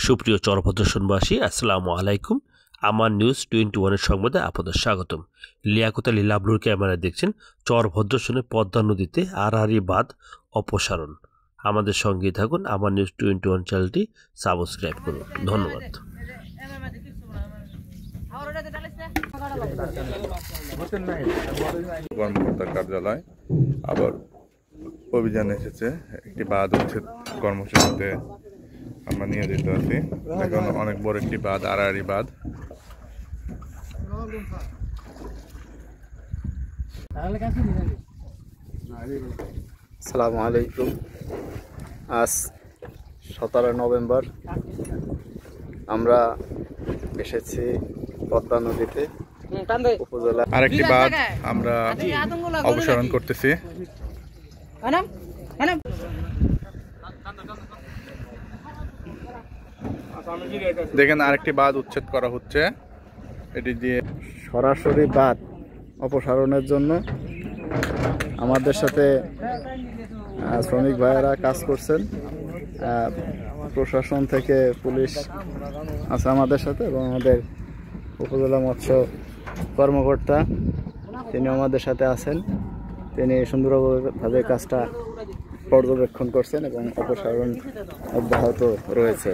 সুপ্রিয় চরভদ্রসনবাসী, আসসালামু আলাইকুম। আমার নিউজ 21 এর সংবাদে আপনাদের স্বাগতম। লিয়াকত আলী লাবলুর ক্যামেরায় দেখছেন চরভদ্রসনের পদ্মা নদীতে আড়াআড়ি বাঁধ অপসারণ। আমাদের সঙ্গেই থাকুন। আমার নিউজ 21 চ্যানেলটি সাবস্ক্রাইব করুন। ধন্যবাদ। কর্মকর্তার কার্যালয় আবার অভিযান এসেছে। একটি বাঁধ উচ্ছেদ কর্মসূচিতে আমরা নিয়োজিত আছি। এখন অনেক বড় একটি বাঁধ, আড়াআড়ি বাঁধ। আসসালামু আলাইকুম। আজ 17 নভেম্বর আমরা এসেছি পদ্মা নদীতে উপজেলা। আরেকটি বাঁধ আমরা অপসারণ করতেছি। দেখেন, আরেকটি বাঁধ উচ্ছেদ করা হচ্ছে। এটি দিয়ে সরাসরি বাঁধ অপসারণের জন্য আমাদের সাথে শ্রমিক ভাইয়েরা কাজ করছেন। প্রশাসন থেকে পুলিশ আছে আমাদের সাথে, এবং আমাদের উপজেলা মৎস্য কর্মকর্তা তিনি আমাদের সাথে আছেন। তিনি সুন্দরভাবে কাজটা পর্যবেক্ষণ করছেন এবং অপসারণ অব্যাহত রয়েছে।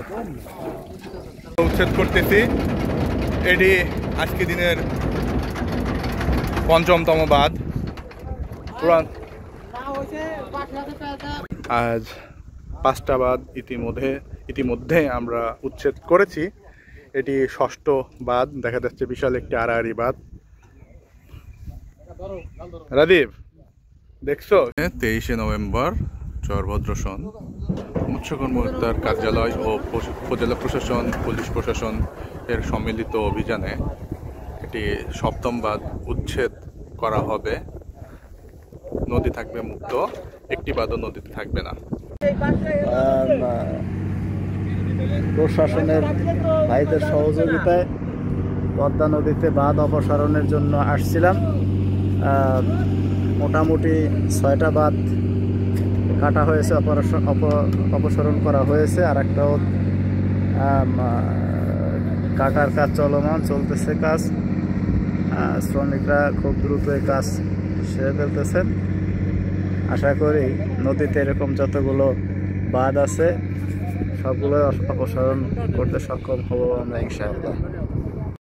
উচ্ছেদ করতেছি। এটি আজকে দিনের ৫ম বাঁধ। আজ 5টা বাঁধ ইতিমধ্যে আমরা উচ্ছেদ করেছি। এটি 6ষ্ঠ বাঁধ। দেখা যাচ্ছে বিশাল একটি আড়াআড়ি বাঁধ। রাদীপ, দেখছো? 23 নভেম্বর চরভদ্রসন মৎস্য কর্মকর্তার কার্যালয় ও উপজেলা প্রশাসন, পুলিশ প্রশাসন এর সম্মিলিত অভিযানে এটি 7ম বাঁধ উচ্ছেদ করা হবে। নদী থাকবে মুক্ত, একটি বাঁধও নদীতে থাকবে না। প্রশাসনের ভাইদের সহযোগিতায় পদ্মা নদীতে বাঁধ অপসারণের জন্য আসছিলাম। মোটামুটি 6টা বাঁধ কাটা হয়েছে, অপসারণ করা হয়েছে। আর একটাও কাটার কাজ চলতেছে কাজ। শ্রমিকরা খুব দ্রুত এই কাজ সেরে ফেলতেছেন। আশা করি নদীতে এরকম যতগুলো বাঁধ আছে সবগুলো অপসারণ করতে সক্ষম হব আমরা ইনশাআল্লাহ।